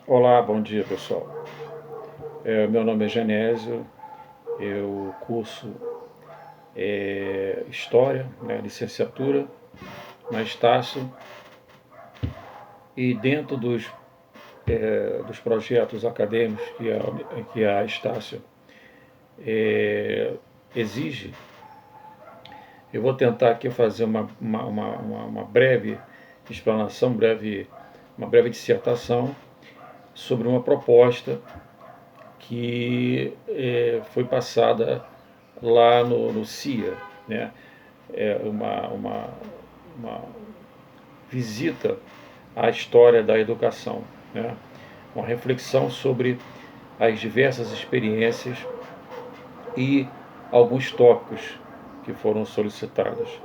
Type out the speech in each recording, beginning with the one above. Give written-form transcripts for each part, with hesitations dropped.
Olá, bom dia pessoal. Meu nome é Genésio, eu curso História, né, licenciatura na Estácio, e dentro dos projetos acadêmicos que a Estácio exige, eu vou tentar aqui fazer uma breve explanação, uma breve dissertação sobre uma proposta que foi passada lá no CIA, né? É uma visita à história da educação, né? Uma reflexão sobre as diversas experiências e alguns tópicos que foram solicitados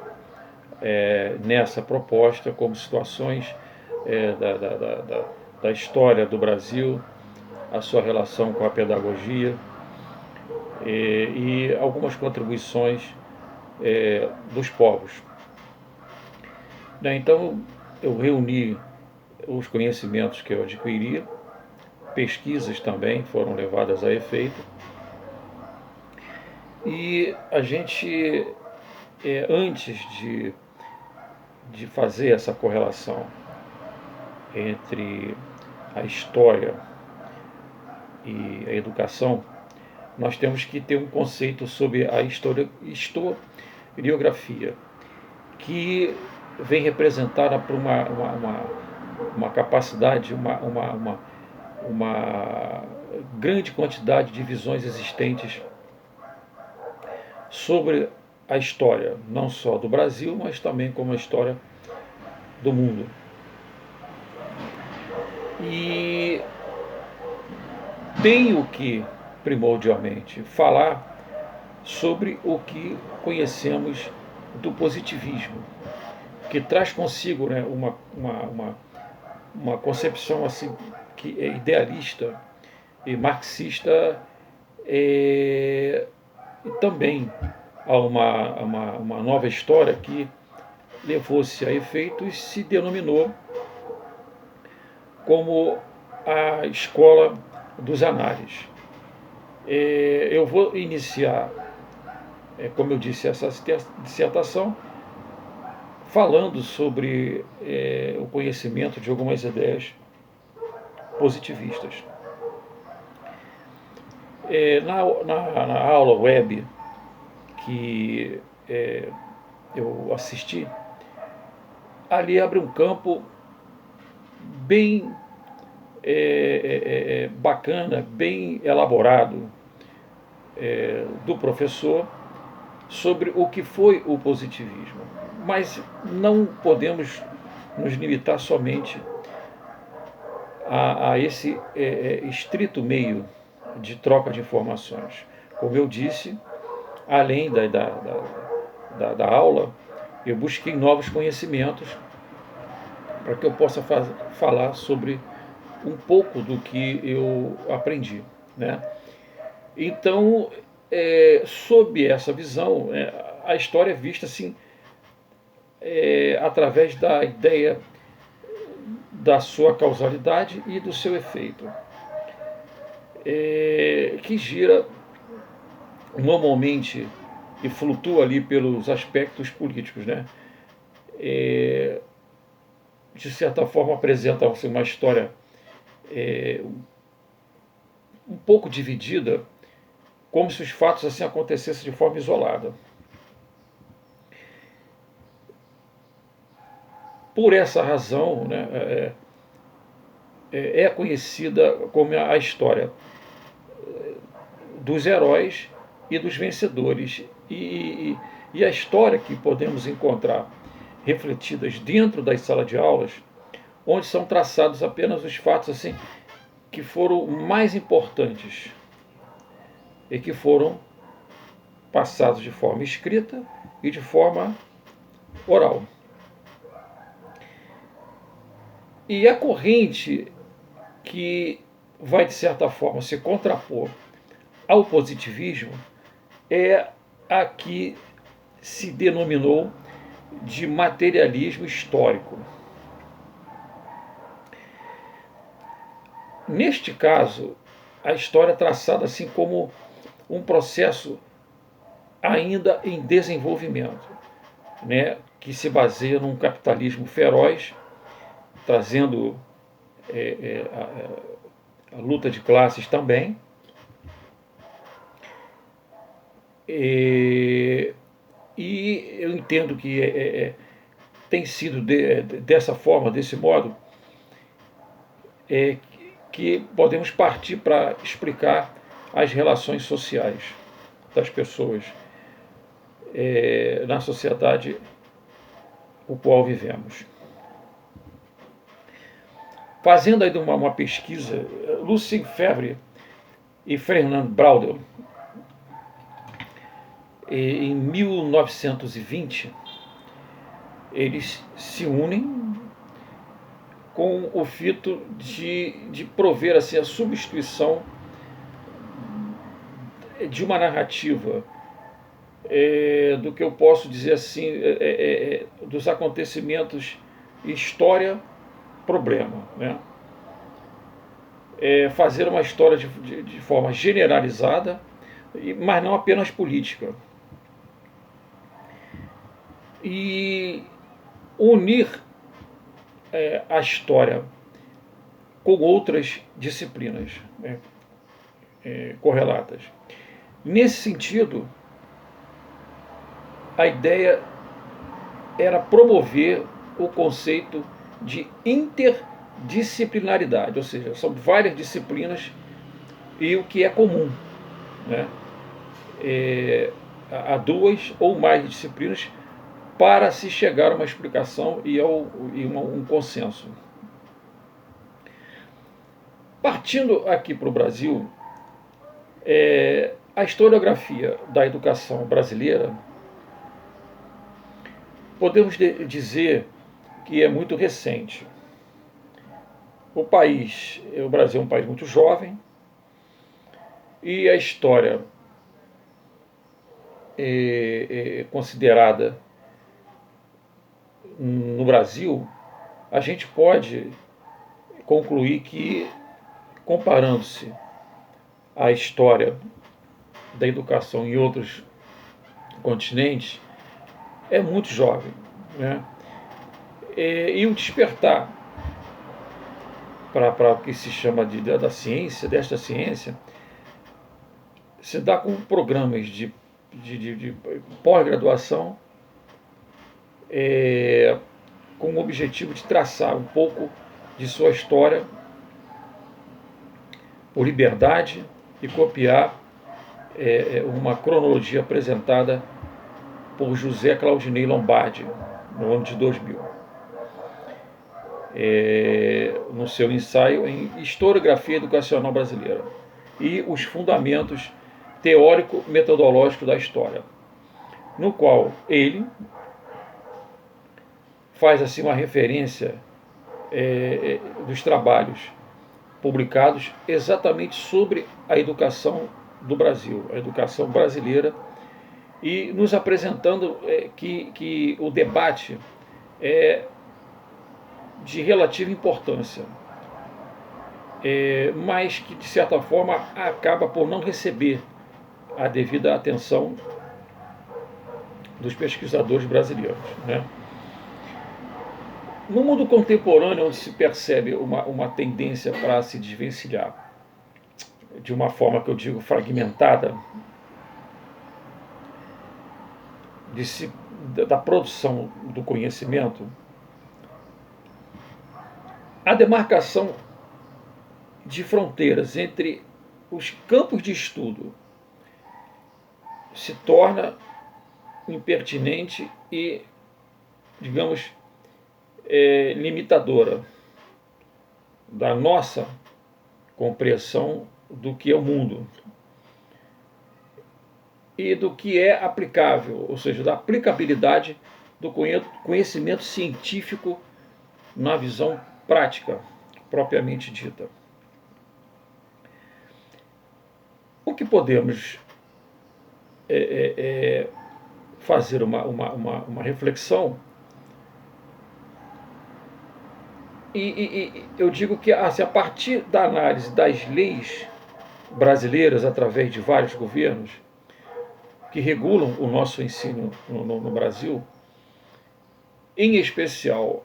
nessa proposta, como situações da história do Brasil, a sua relação com a pedagogia e algumas contribuições dos povos. Então, eu reuni os conhecimentos que eu adquiri, pesquisas também foram levadas a efeito, e a gente, antes de fazer essa correlação entre a história e a educação, nós temos que ter um conceito sobre a historiografia, que vem representada por uma capacidade, uma grande quantidade de visões existentes sobre a história, não só do Brasil, mas também como a história do mundo. E tenho que, primordialmente, falar sobre o que conhecemos do positivismo, que traz consigo, né, uma concepção assim que é idealista e marxista, e também a uma nova história que levou-se a efeito e se denominou como a escola dos análises. Eu vou iniciar, como eu disse, essa dissertação falando sobre o conhecimento de algumas ideias positivistas. Na aula web que eu assisti, ali abre um campo bem bacana, bem elaborado do professor sobre o que foi o positivismo. Mas não podemos nos limitar somente a esse estrito meio de troca de informações. Como eu disse, além da aula, eu busquei novos conhecimentos para que eu possa falar sobre um pouco do que eu aprendi, né? Então, sob essa visão, a história é vista assim, através da ideia da sua causalidade e do seu efeito, que gira normalmente e flutua ali pelos aspectos políticos, né? De certa forma apresenta assim, uma história um pouco dividida, como se os fatos assim acontecessem de forma isolada. Por essa razão, né, é conhecida como a história dos heróis e dos vencedores. E a história que podemos encontrar refletidas dentro das salas de aulas, onde são traçados apenas os fatos assim que foram mais importantes e que foram passados de forma escrita e de forma oral. E a corrente que vai, de certa forma, se contrapor ao positivismo é a que se denominou de materialismo histórico. Neste caso, a história é traçada assim como um processo ainda em desenvolvimento, né, que se baseia num capitalismo feroz, trazendo a luta de classes também. E eu entendo que tem sido dessa forma, desse modo, que podemos partir para explicar as relações sociais das pessoas na sociedade o qual vivemos. Fazendo aí uma pesquisa, Lucien Febvre e Fernand Braudel, em 1920, eles se unem com o fito de prover assim, a substituição de uma narrativa do que eu posso dizer assim, dos acontecimentos história-problema, né? Fazer uma história de forma generalizada, mas não apenas política. E unir a história com outras disciplinas, né, correlatas. Nesse sentido, a ideia era promover o conceito de interdisciplinaridade, ou seja, são várias disciplinas e o que é comum, né? Há duas ou mais disciplinas para se chegar a uma explicação e um consenso. Partindo aqui para o Brasil, a historiografia da educação brasileira, podemos dizer que é muito recente. O Brasil é um país muito jovem, e a história considerada no Brasil, a gente pode concluir que, comparando-se à história da educação em outros continentes, é muito jovem, né? E o despertar para o que se chama da ciência, desta ciência, se dá com programas de pós-graduação, com o objetivo de traçar um pouco de sua história por liberdade e copiar uma cronologia apresentada por José Claudinei Lombardi, no ano de 2000, no seu ensaio em Historiografia Educacional Brasileira e os Fundamentos Teórico-Metodológicos da História, no qual ele faz assim uma referência dos trabalhos publicados exatamente sobre a educação do Brasil, a educação brasileira, e nos apresentando que o debate é de relativa importância, mas que, de certa forma, acaba por não receber a devida atenção dos pesquisadores brasileiros, né? No mundo contemporâneo, onde se percebe uma tendência para se desvencilhar de uma forma que eu digo fragmentada da produção do conhecimento, a demarcação de fronteiras entre os campos de estudo se torna impertinente e, digamos, limitadora da nossa compreensão do que é o mundo e do que é aplicável, ou seja, da aplicabilidade do conhecimento científico na visão prática propriamente dita. O que podemos fazer uma reflexão eu digo que assim, a partir da análise das leis brasileiras, através de vários governos que regulam o nosso ensino no Brasil, em especial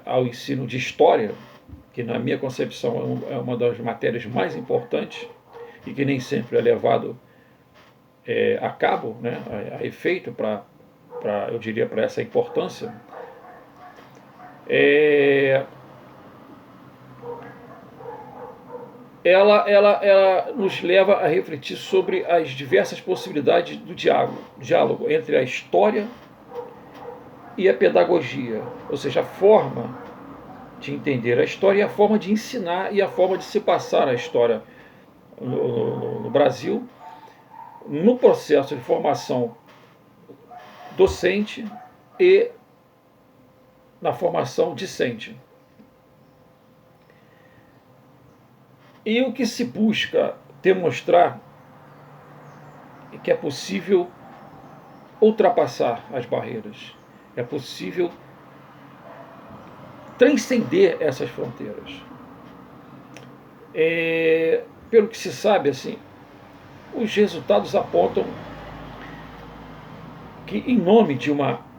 ao ensino de história, que na minha concepção é uma das matérias mais importantes e que nem sempre é levado a cabo, né, a efeito eu diria, para essa importância, ela nos leva a refletir sobre as diversas possibilidades do diálogo entre a história e a pedagogia, ou seja, a forma de entender a história e a forma de ensinar e a forma de se passar a história no Brasil, no processo de formação docente e na formação discente. E o que se busca demonstrar é que é possível ultrapassar as barreiras, é possível transcender essas fronteiras. Pelo que se sabe, assim, os resultados apontam que, em nome de uma